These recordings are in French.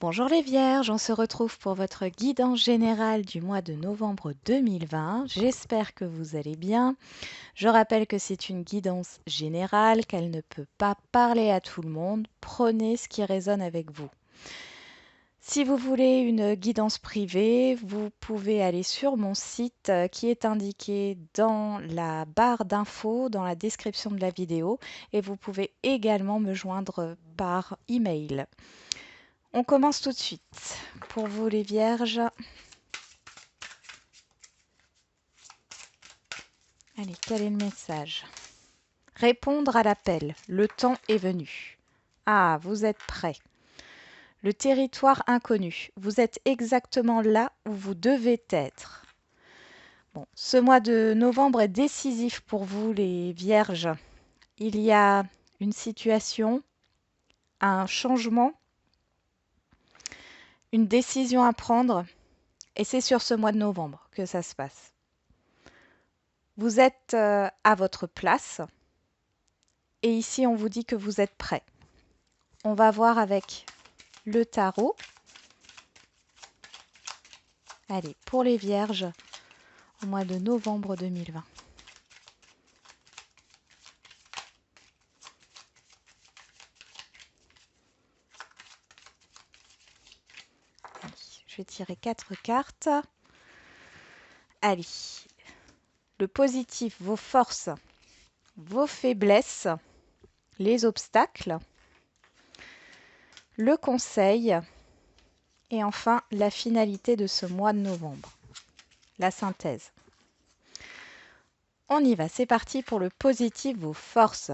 Bonjour les Vierges, on se retrouve pour votre guidance générale du mois de novembre 2020. J'espère que vous allez bien. Je rappelle que c'est une guidance générale, qu'elle ne peut pas parler à tout le monde. Prenez ce qui résonne avec vous. Si vous voulez une guidance privée, vous pouvez aller sur mon site qui est indiqué dans la barre d'infos, dans la description de la vidéo, et vous pouvez également me joindre par email. On commence tout de suite. Pour vous les Vierges, allez, quel est le message? Répondre à l'appel. Le temps est venu. Ah, vous êtes prêts. Le territoire inconnu. Vous êtes exactement là où vous devez être. Bon, ce mois de novembre est décisif pour vous les Vierges. Il y a une situation, un changement, une décision à prendre, et c'est sur ce mois de novembre que ça se passe. Vous êtes à votre place. Et ici, on vous dit que vous êtes prêt. On va voir avec le tarot. Allez, pour les Vierges, au mois de novembre 2020. Allez, je vais tirer 4 cartes. Allez, le positif, vos forces, vos faiblesses, les obstacles, le conseil et enfin la finalité de ce mois de novembre, la synthèse. On y va, c'est parti pour le positif, vos forces.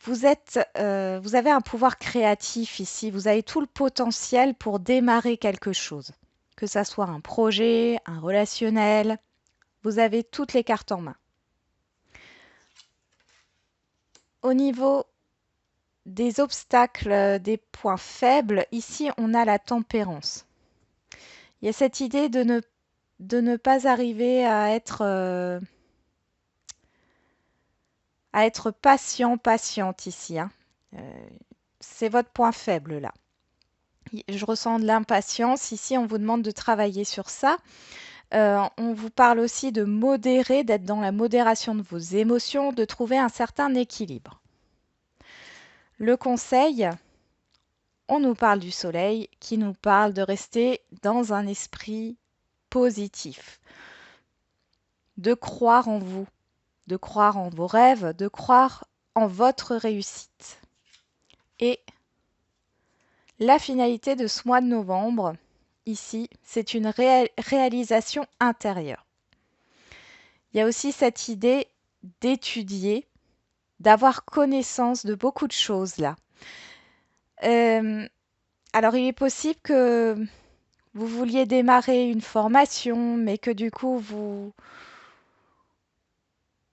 Vous avez un pouvoir créatif ici, vous avez tout le potentiel pour démarrer quelque chose, que ça soit un projet, un relationnel, vous avez toutes les cartes en main. Au niveau des obstacles, des points faibles, ici on a la tempérance. Il y a cette idée de ne pas arriver à être patient, patiente ici, hein. C'est votre point faible là. Je ressens de l'impatience. Ici, on vous demande de travailler sur ça. On vous parle aussi de modérer, d'être dans la modération de vos émotions, de trouver un certain équilibre. Le conseil, on nous parle du soleil qui nous parle de rester dans un esprit positif, de croire en vous, de croire en vos rêves, de croire en votre réussite. Et la finalité de ce mois de novembre, ici, c'est une réalisation intérieure. Il y a aussi cette idée d'étudier, d'avoir connaissance de beaucoup de choses là. Alors, il est possible que vous vouliez démarrer une formation, mais que du coup, vous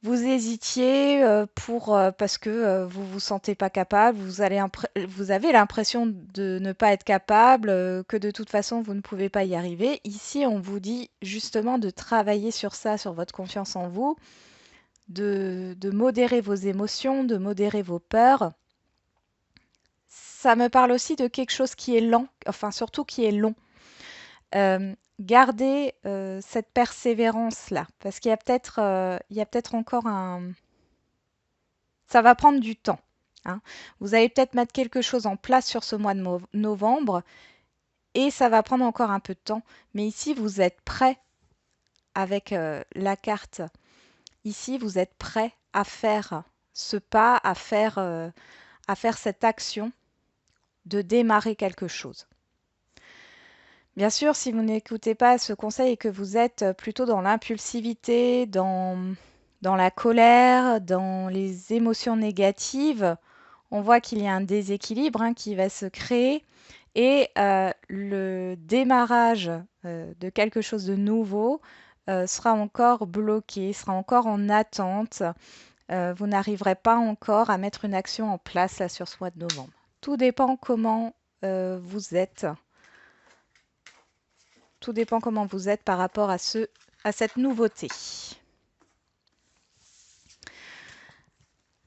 hésitiez parce que vous vous sentez pas capable, vous avez l'impression de ne pas être capable, que de toute façon, vous ne pouvez pas y arriver. Ici, on vous dit justement de travailler sur ça, sur votre confiance en vous, de modérer vos émotions, de modérer vos peurs. Ça me parle aussi de quelque chose qui est lent, enfin surtout qui est long. Gardez cette persévérance-là, parce il y a peut-être encore un... Ça va prendre du temps, hein. Vous allez peut-être mettre quelque chose en place sur ce mois de novembre, et ça va prendre encore un peu de temps. Mais ici, vous êtes prêt avec la carte. Ici, vous êtes prêt à faire ce pas, à faire cette action de démarrer quelque chose. Bien sûr, si vous n'écoutez pas ce conseil et que vous êtes plutôt dans l'impulsivité, dans la colère, dans les émotions négatives, on voit qu'il y a un déséquilibre, hein, qui va se créer et le démarrage de quelque chose de nouveau sera encore bloqué, sera encore en attente. Vous n'arriverez pas encore à mettre une action en place là, sur ce mois de novembre. Tout dépend comment vous êtes. Tout dépend comment vous êtes par rapport à cette nouveauté.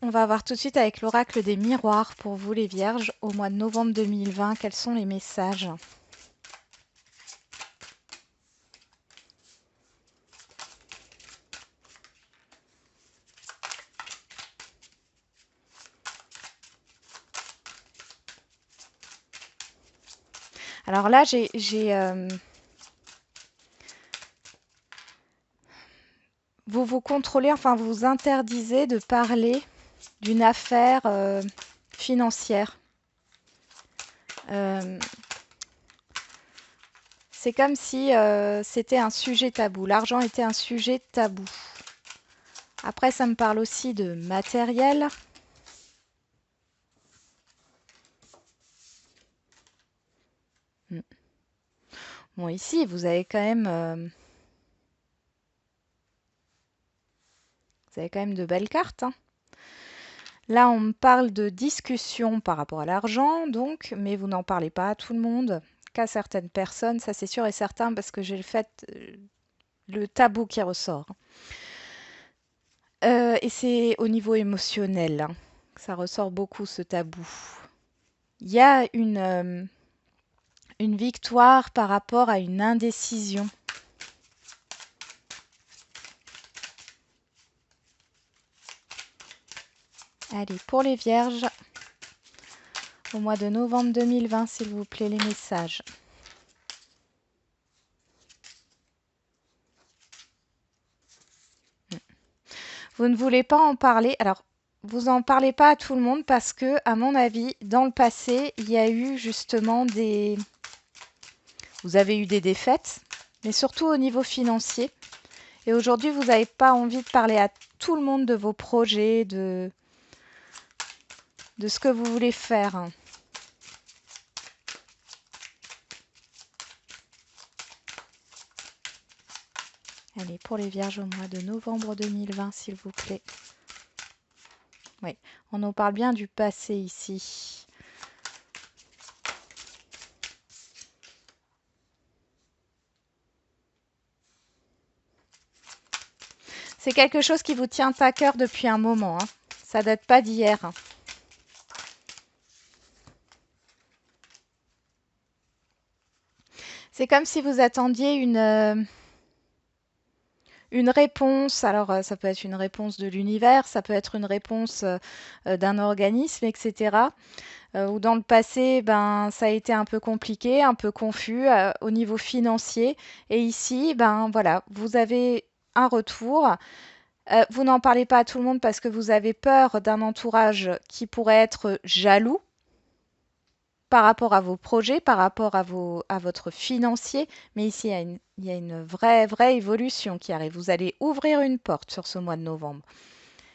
On va voir tout de suite avec l'oracle des miroirs pour vous les vierges au mois de novembre 2020. Quels sont les messages? Alors là, vous vous contrôlez, enfin vous vous interdisez de parler d'une affaire financière. C'est comme si c'était un sujet tabou. L'argent était un sujet tabou. Après, ça me parle aussi de matériel. Hmm. Bon, ici, vous avez quand même de belles cartes, hein. Là, on me parle de discussion par rapport à l'argent, donc, mais vous n'en parlez pas à tout le monde, qu'à certaines personnes, ça c'est sûr et certain, parce que j'ai le tabou qui ressort. Et c'est au niveau émotionnel, hein, que ça ressort beaucoup ce tabou. Il y a une victoire par rapport à une indécision. Allez, pour les vierges, au mois de novembre 2020, s'il vous plaît, les messages. Vous ne voulez pas en parler. Alors, vous n'en parlez pas à tout le monde parce que, à mon avis, dans le passé, il y a eu justement vous avez eu des défaites, mais surtout au niveau financier. Et aujourd'hui, vous n'avez pas envie de parler à tout le monde de vos projets, de ce que vous voulez faire. Allez, pour les vierges au mois de novembre 2020, s'il vous plaît. Oui, on nous parle bien du passé ici. C'est quelque chose qui vous tient à cœur depuis un moment, hein. Ça date pas d'hier. C'est comme si vous attendiez une réponse. Alors, ça peut être une réponse de l'univers, ça peut être une réponse d'un organisme, etc. Ou dans le passé, ben, ça a été un peu compliqué, un peu confus au niveau financier. Et ici, ben voilà, vous avez un retour. Vous n'en parlez pas à tout le monde parce que vous avez peur d'un entourage qui pourrait être jaloux par rapport à vos projets, par rapport à votre financier. Mais ici, il y a une vraie évolution qui arrive. Vous allez ouvrir une porte sur ce mois de novembre.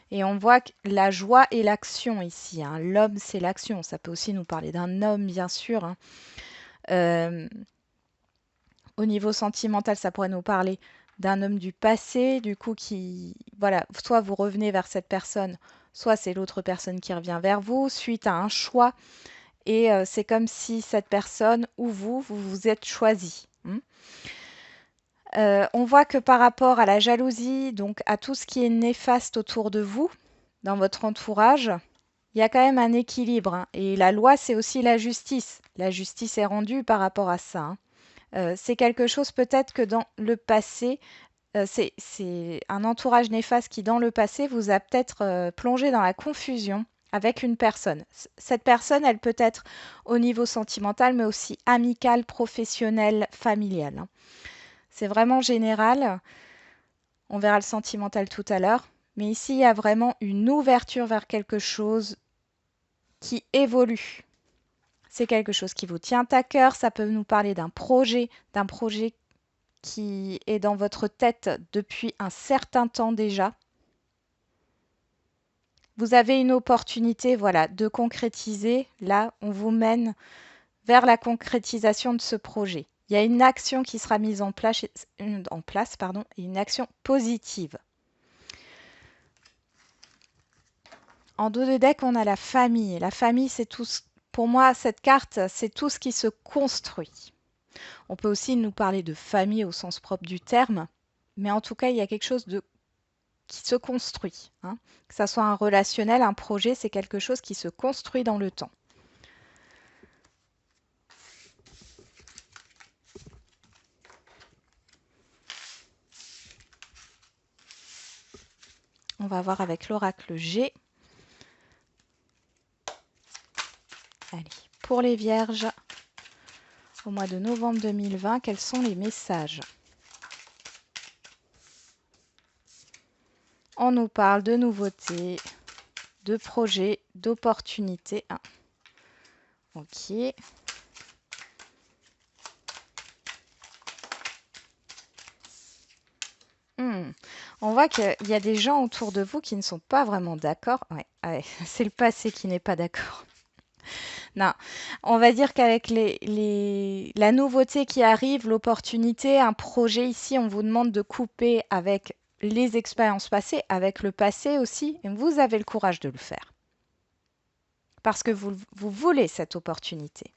Et on voit que la joie et l'action ici, hein. L'homme, c'est l'action. Ça peut aussi nous parler d'un homme, bien sûr, hein. Au niveau sentimental, ça pourrait nous parler d'un homme du passé, du coup, qui, voilà, soit vous revenez vers cette personne, soit c'est l'autre personne qui revient vers vous suite à un choix. Et c'est comme si cette personne ou vous vous êtes choisi. On voit que par rapport à la jalousie, donc à tout ce qui est néfaste autour de vous, dans votre entourage, il y a quand même un équilibre, hein. Et la loi, c'est aussi la justice. La justice est rendue par rapport à ça, hein. C'est quelque chose peut-être que dans le passé, c'est un entourage néfaste qui, dans le passé, vous a peut-être plongé dans la confusion avec une personne. Cette personne, elle peut être au niveau sentimental, mais aussi amical, professionnel, familial, hein. C'est vraiment général. On verra le sentimental tout à l'heure. Mais ici, il y a vraiment une ouverture vers quelque chose qui évolue. C'est quelque chose qui vous tient à cœur. Ça peut nous parler d'un projet qui est dans votre tête depuis un certain temps déjà. Vous avez une opportunité, voilà, de concrétiser. Là, on vous mène vers la concrétisation de ce projet. Il y a une action qui sera mise en place, pardon, et une action positive. En dos de deck, on a la famille. La famille, c'est tout. Pour moi, cette carte, c'est tout ce qui se construit. On peut aussi nous parler de famille au sens propre du terme, mais en tout cas, il y a quelque chose qui se construit, hein. Que ça soit un relationnel, un projet, c'est quelque chose qui se construit dans le temps. On va voir avec l'oracle G. Allez, pour les vierges, au mois de novembre 2020, quels sont les messages? On nous parle de nouveautés, de projets, d'opportunités. Ah, ok. On voit qu'il y a des gens autour de vous qui ne sont pas vraiment d'accord. Ouais, ouais, c'est le passé qui n'est pas d'accord. Non, on va dire qu'avec la nouveauté qui arrive, l'opportunité, un projet ici, on vous demande de couper avec les expériences passées, avec le passé aussi, et vous avez le courage de le faire. Parce que vous voulez cette opportunité.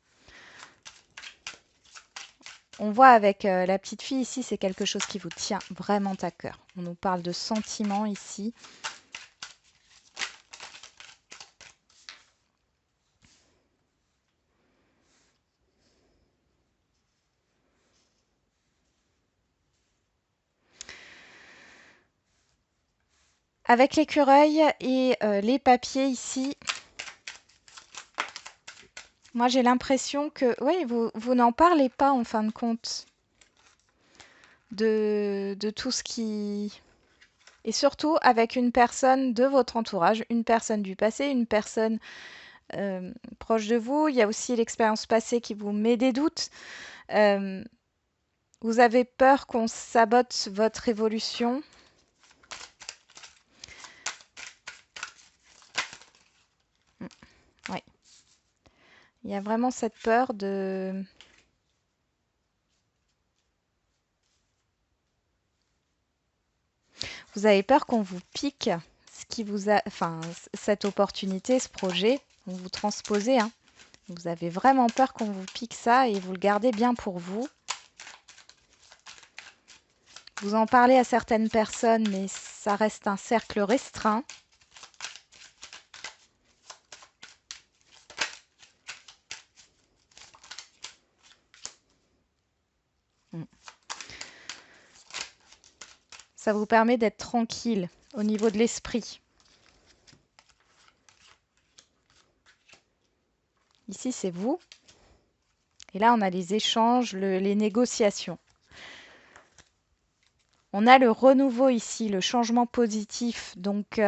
On voit avec la petite fille ici, c'est quelque chose qui vous tient vraiment à cœur. On nous parle de sentiments ici. Avec l'écureuil et les papiers ici, moi j'ai l'impression que, oui, vous n'en parlez pas en fin de compte de tout ce qui... Et surtout avec une personne de votre entourage, une personne du passé, une personne proche de vous. Il y a aussi l'expérience passée qui vous met des doutes. Euh, vous avez peur qu'on sabote votre évolution. Oui. Il y a vraiment cette peur de... Vous avez peur qu'on vous pique ce qui vous a... Enfin, cette opportunité, ce projet, on vous transposez, hein. Vous avez vraiment peur qu'on vous pique ça et vous le gardez bien pour vous. Vous en parlez à certaines personnes, mais ça reste un cercle restreint. Ça vous permet d'être tranquille au niveau de l'esprit. Ici, c'est vous. Et là, on a les échanges, les négociations. On a le renouveau ici, le changement positif. Donc,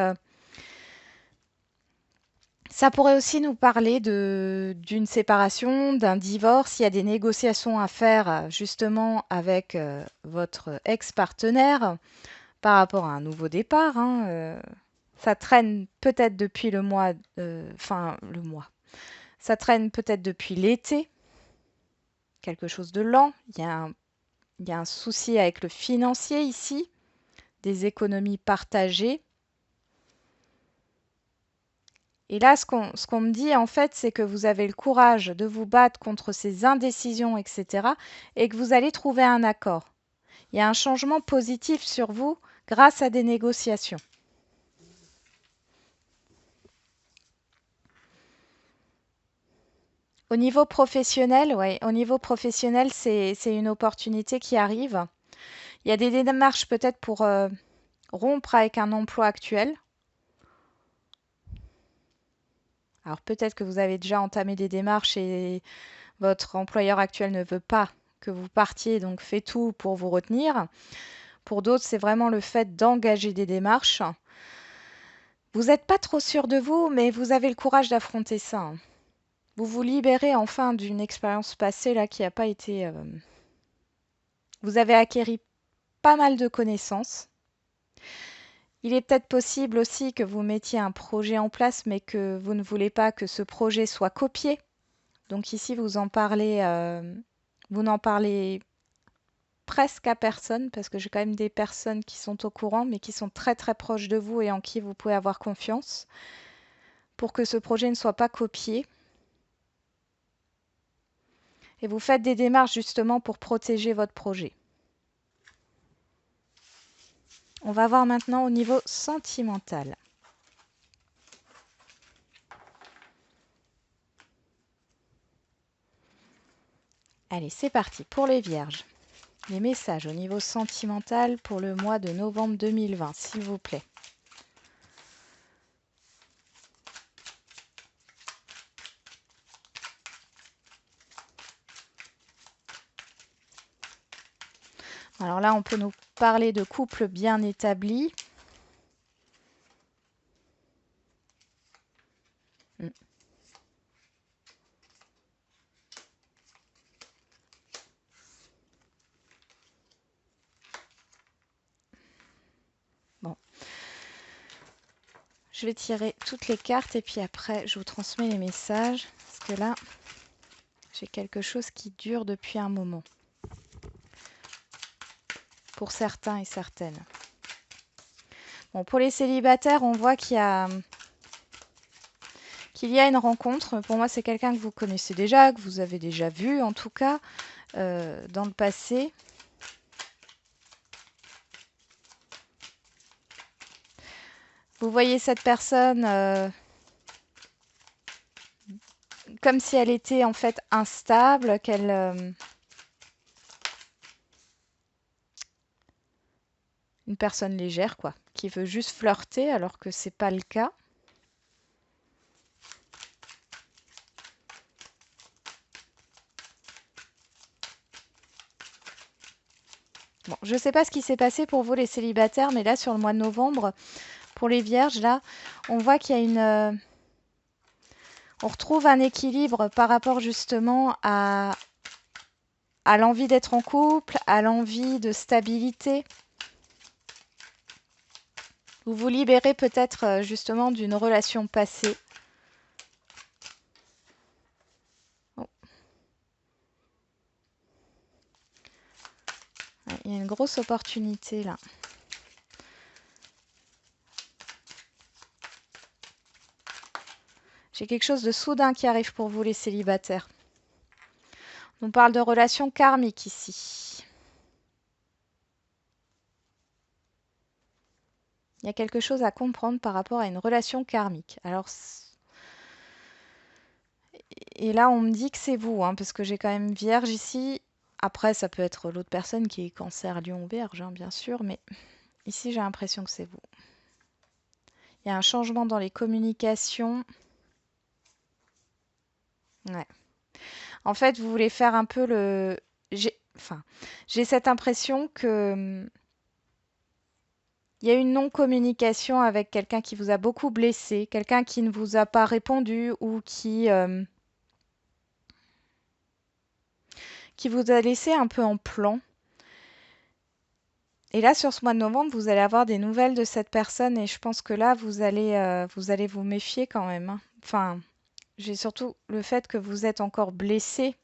ça pourrait aussi nous parler d'une séparation, d'un divorce. Il y a des négociations à faire justement avec votre ex-partenaire par rapport à un nouveau départ, hein. Ça traîne peut-être depuis le mois, le mois. Ça traîne peut-être depuis l'été. Quelque chose de lent. Il y a un souci avec le financier ici, des économies partagées. Et là, ce qu'on me dit, en fait, c'est que vous avez le courage de vous battre contre ces indécisions, etc. et que vous allez trouver un accord. Il y a un changement positif sur vous grâce à des négociations. Au niveau professionnel, ouais, au niveau professionnel, c'est une opportunité qui arrive. Il y a des démarches peut-être pour rompre avec un emploi actuel. Alors peut-être que vous avez déjà entamé des démarches et votre employeur actuel ne veut pas que vous partiez, donc fait tout pour vous retenir. Pour d'autres, c'est vraiment le fait d'engager des démarches. Vous n'êtes pas trop sûr de vous, mais vous avez le courage d'affronter ça, hein. Vous vous libérez enfin d'une expérience passée là qui n'a pas été... Vous avez acquéri pas mal de connaissances. Il est peut-être possible aussi que vous mettiez un projet en place, mais que vous ne voulez pas que ce projet soit copié. Donc ici, vous n'en parlez presque à personne, parce que j'ai quand même des personnes qui sont au courant, mais qui sont très très proches de vous et en qui vous pouvez avoir confiance, pour que ce projet ne soit pas copié. Et vous faites des démarches justement pour protéger votre projet. On va voir maintenant au niveau sentimental. Allez, c'est parti pour les vierges. Les messages au niveau sentimental pour le mois de novembre 2020, s'il vous plaît. Alors là, on peut nous parler de couples bien établis. Bon. Je vais tirer toutes les cartes et puis après, je vous transmets les messages. Parce que là, j'ai quelque chose qui dure depuis un moment. Pour certains et certaines. Bon, pour les célibataires, on voit qu'il y a une rencontre. Pour moi, c'est quelqu'un que vous connaissez déjà, que vous avez déjà vu en tout cas dans le passé. Vous voyez cette personne comme si elle était en fait instable, une personne légère quoi, qui veut juste flirter alors que c'est pas le cas. Bon, je ne sais pas ce qui s'est passé pour vous les célibataires, mais là sur le mois de novembre, pour les vierges, là, on voit qu'il y a on retrouve un équilibre par rapport justement à l'envie d'être en couple, à l'envie de stabilité. Vous vous libérez peut-être justement d'une relation passée. Oh. Ouais, il y a une grosse opportunité là. J'ai quelque chose de soudain qui arrive pour vous les célibataires. On parle de relations karmiques ici. Il y a quelque chose à comprendre par rapport à une relation karmique. Alors, et là, on me dit que c'est vous, hein, parce que j'ai quand même Vierge ici. Après, ça peut être l'autre personne qui est Cancer, Lion, Vierge, hein, bien sûr, mais ici, j'ai l'impression que c'est vous. Il y a un changement dans les communications. Ouais. En fait, vous voulez faire un peu le... j'ai cette impression que il y a une non-communication avec quelqu'un qui vous a beaucoup blessé, quelqu'un qui ne vous a pas répondu ou qui vous a laissé un peu en plan. Et là, sur ce mois de novembre, vous allez avoir des nouvelles de cette personne et je pense que là, vous allez vous méfier quand même, hein. Enfin, j'ai surtout le fait que vous êtes encore blessé.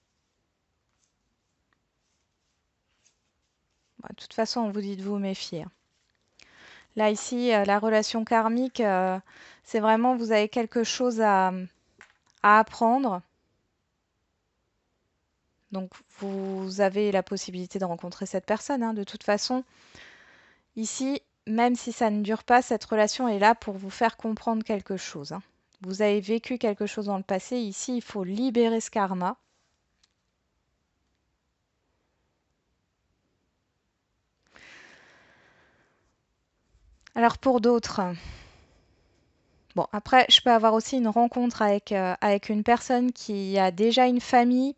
Bah, de toute façon, on vous dit de vous méfier, hein. Là, ici, la relation karmique, c'est vraiment, vous avez quelque chose à apprendre. Donc, vous avez la possibilité de rencontrer cette personne, hein. De toute façon, ici, même si ça ne dure pas, cette relation est là pour vous faire comprendre quelque chose, hein. Vous avez vécu quelque chose dans le passé. Ici, il faut libérer ce karma. Alors, pour d'autres, bon, après, je peux avoir aussi une rencontre avec une personne qui a déjà une famille,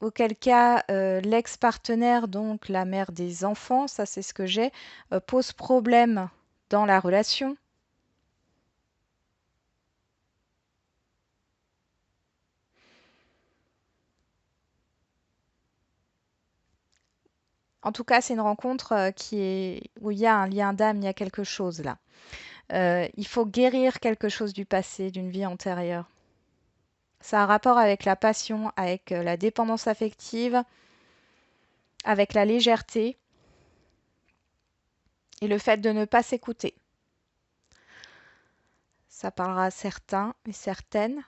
auquel cas l'ex-partenaire, donc la mère des enfants, ça c'est ce que j'ai, pose problème dans la relation. En tout cas, c'est une rencontre où il y a un lien d'âme, il y a quelque chose là. Il faut guérir quelque chose du passé, d'une vie antérieure. Ça a un rapport avec la passion, avec la dépendance affective, avec la légèreté et le fait de ne pas s'écouter. Ça parlera à certains et certaines.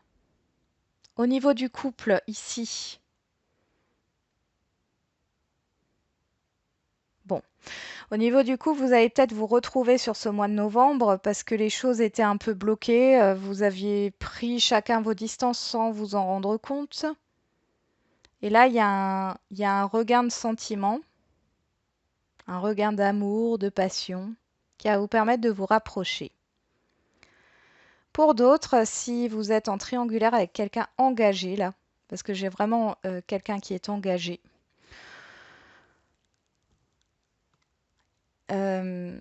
Au niveau du couple, ici, bon, Au niveau du coup, vous allez peut-être vous retrouver sur ce mois de novembre parce que les choses étaient un peu bloquées. Vous aviez pris chacun vos distances sans vous en rendre compte. Et là, il y a un regain de sentiment, un regain d'amour, de passion, qui va vous permettre de vous rapprocher. Pour d'autres, si vous êtes en triangulaire avec quelqu'un engagé, là, parce que j'ai vraiment quelqu'un qui est engagé, euh,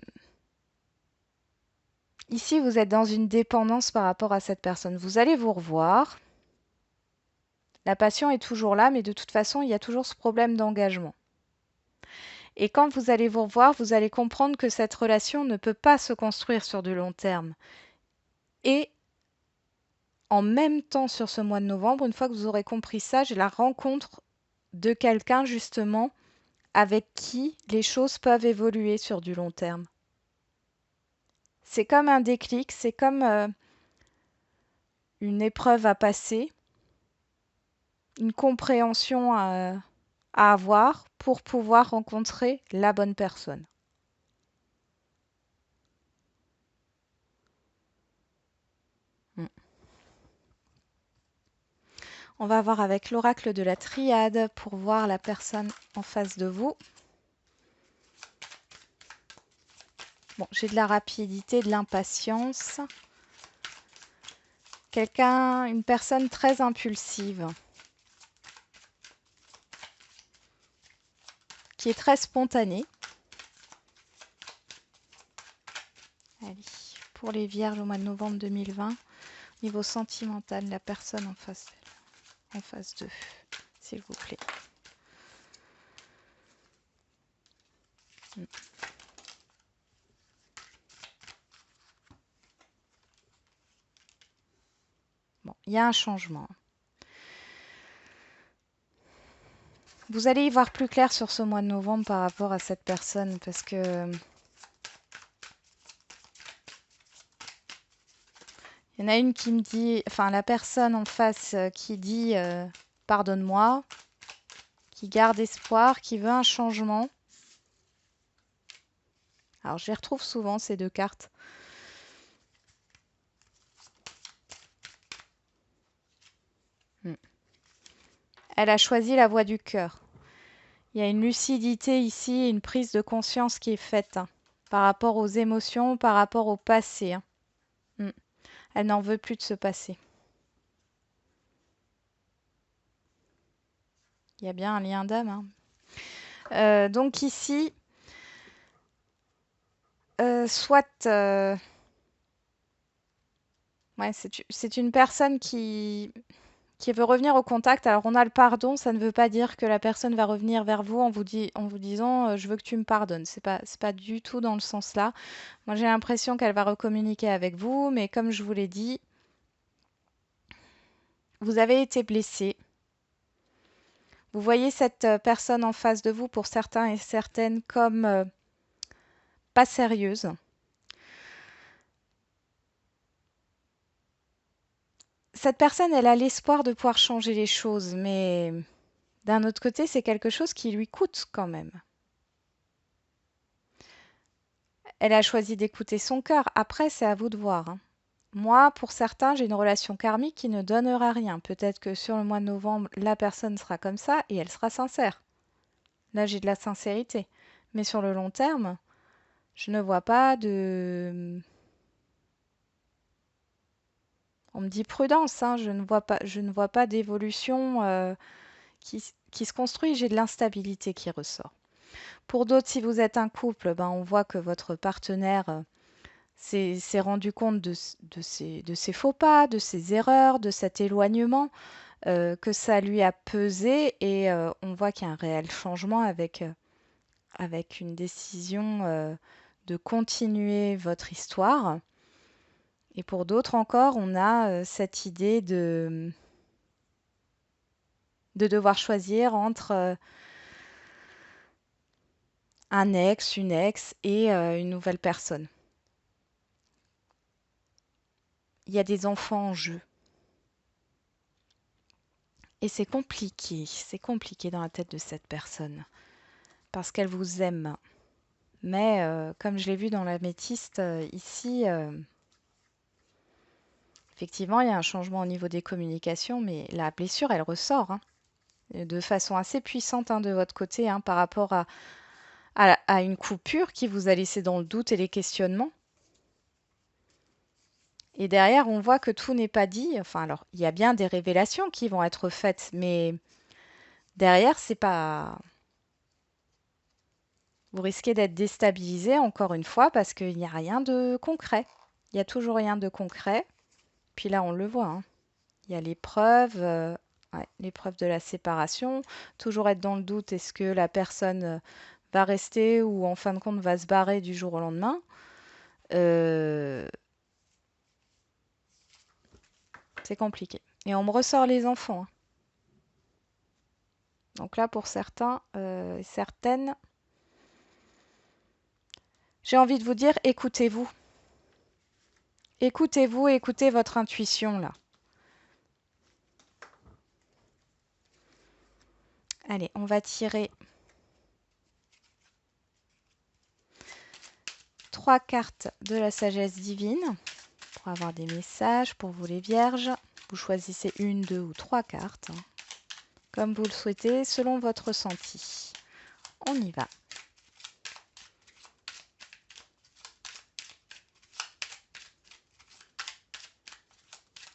ici, vous êtes dans une dépendance par rapport à cette personne. Vous allez vous revoir. La passion est toujours là, mais de toute façon, il y a toujours ce problème d'engagement. Et quand vous allez vous revoir, vous allez comprendre que cette relation ne peut pas se construire sur du long terme. Et en même temps, sur ce mois de novembre, une fois que vous aurez compris ça, j'ai la rencontre de quelqu'un justement avec qui les choses peuvent évoluer sur du long terme. C'est comme un déclic, c'est comme une épreuve à passer, une compréhension à avoir pour pouvoir rencontrer la bonne personne. Mm. On va voir avec l'oracle de la triade pour voir la personne en face de vous. Bon, j'ai de la rapidité, de l'impatience. Quelqu'un, une personne très impulsive, qui est très spontanée. Allez, pour les vierges au mois de novembre 2020, niveau sentimental, la personne en face d'eux, s'il vous plaît. Bon, il y a un changement. Vous allez y voir plus clair sur ce mois de novembre par rapport à cette personne parce que il y en a une qui me dit, enfin la personne en face qui dit pardonne-moi, qui garde espoir, qui veut un changement. Alors je les retrouve souvent ces deux cartes. Elle a choisi la voie du cœur. Il y a une lucidité ici, une prise de conscience qui est faite par rapport aux émotions, par rapport au passé. Elle n'en veut plus de ce passé. Il y a bien un lien d'âme. Donc ici, soit ouais, c'est une personne qui veut revenir au contact. Alors on a le pardon, ça ne veut pas dire que la personne va revenir vers vous en vous disant je veux que tu me pardonnes. C'est pas du tout dans le sens là. Moi j'ai l'impression qu'elle va recommuniquer avec vous, mais comme je vous l'ai dit, vous avez été blessé. Vous voyez cette personne en face de vous, pour certains et certaines, comme pas sérieuse. Cette personne, elle a l'espoir de pouvoir changer les choses, mais d'un autre côté, c'est quelque chose qui lui coûte quand même. Elle a choisi d'écouter son cœur. Après, c'est à vous de voir, hein. Moi, pour certains, j'ai une relation karmique qui ne donnera rien. Peut-être que sur le mois de novembre, la personne sera comme ça et elle sera sincère. Là, j'ai de la sincérité. Mais sur le long terme, je ne vois pas de... On me dit prudence, hein, je ne vois pas d'évolution qui se construit. J'ai de l'instabilité qui ressort. Pour d'autres, si vous êtes un couple, ben, on voit que votre partenaire s'est rendu compte de ses faux pas, de ses erreurs, de cet éloignement, que ça lui a pesé et on voit qu'il y a un réel changement avec une décision de continuer votre histoire. Et pour d'autres encore, on a cette idée de devoir choisir entre un ex, une ex et une nouvelle personne. Il y a des enfants en jeu. Et c'est compliqué dans la tête de cette personne, parce qu'elle vous aime. Mais comme je l'ai vu dans l'améthyste ici, effectivement, il y a un changement au niveau des communications, mais la blessure, elle ressort, hein, de façon assez puissante, hein, de votre côté, hein, par rapport à une coupure qui vous a laissé dans le doute et les questionnements. Et derrière, on voit que tout n'est pas dit. Enfin, alors, il y a bien des révélations qui vont être faites, mais derrière, c'est pas. Vous risquez d'être déstabilisé encore une fois parce qu'il n'y a rien de concret. Il y a toujours rien de concret. Puis là, on le voit, hein. Il y a l'épreuve, ouais, l'épreuve de la séparation. Toujours être dans le doute, est-ce que la personne va rester ou en fin de compte va se barrer du jour au lendemain. Euh, c'est compliqué. Et on me ressort les enfants, hein. Donc là, pour certains, certaines, j'ai envie de vous dire, écoutez-vous. Écoutez-vous, écoutez votre intuition là. Allez, on va tirer 3 cartes de la sagesse divine pour avoir des messages pour vous les vierges. Vous choisissez une, deux ou 3 cartes, hein, comme vous le souhaitez, selon votre ressenti. On y va.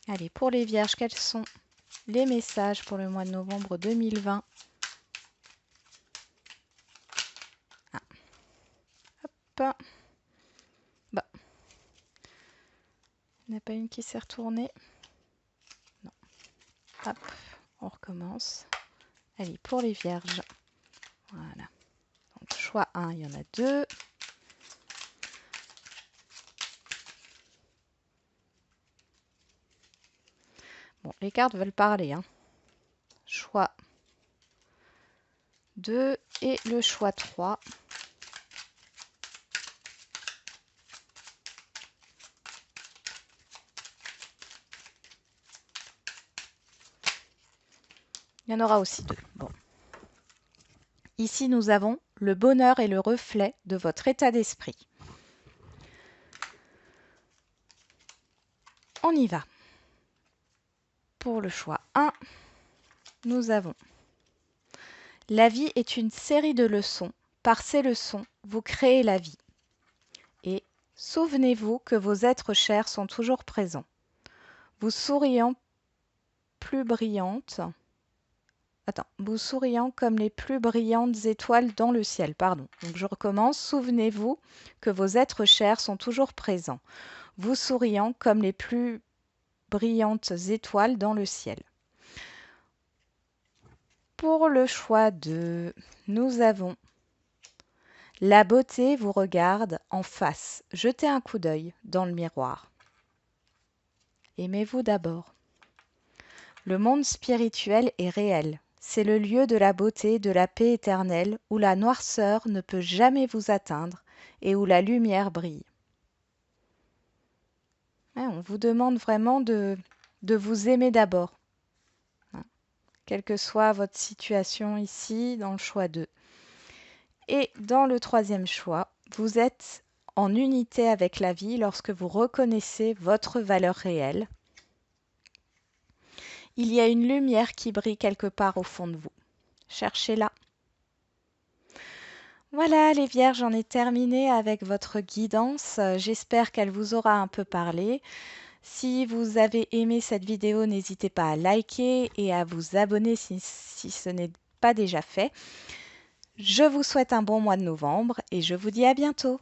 Allez, pour les vierges, quels sont les messages pour le mois de novembre 2020? Ah. Hop. Bah. Il n'y en a pas une qui s'est retournée. Non. Hop, on recommence. Allez, pour les vierges. Voilà. Donc, choix 1, il y en a 2. Bon, les cartes veulent parler, hein. Choix 2 et le choix 3. Il y en aura aussi 2. Bon. Ici, nous avons le bonheur est le reflet de votre état d'esprit. On y va. Pour le choix 1, nous avons la vie est une série de leçons. Par ces leçons, vous créez la vie. Et souvenez-vous que vos êtres chers sont toujours présents. Vous souriant plus brillantes. Vous souriant comme les plus brillantes étoiles dans le ciel. Pardon. Donc je recommence. Souvenez-vous que vos êtres chers sont toujours présents. Vous souriant comme les plus brillantes étoiles dans le ciel. Pour le choix 2, nous avons la beauté vous regarde en face. Jetez un coup d'œil dans le miroir. Aimez-vous d'abord. Le monde spirituel est réel. C'est le lieu de la beauté, de la paix éternelle, où la noirceur ne peut jamais vous atteindre et où la lumière brille. On vous demande vraiment de vous aimer d'abord, quelle que soit votre situation ici dans le choix 2. Et dans le troisième choix, vous êtes en unité avec la vie lorsque vous reconnaissez votre valeur réelle. Il y a une lumière qui brille quelque part au fond de vous. Cherchez-la. Voilà les vierges, j'en ai terminé avec votre guidance. J'espère qu'elle vous aura un peu parlé. Si vous avez aimé cette vidéo, n'hésitez pas à liker et à vous abonner si ce n'est pas déjà fait. Je vous souhaite un bon mois de novembre et je vous dis à bientôt.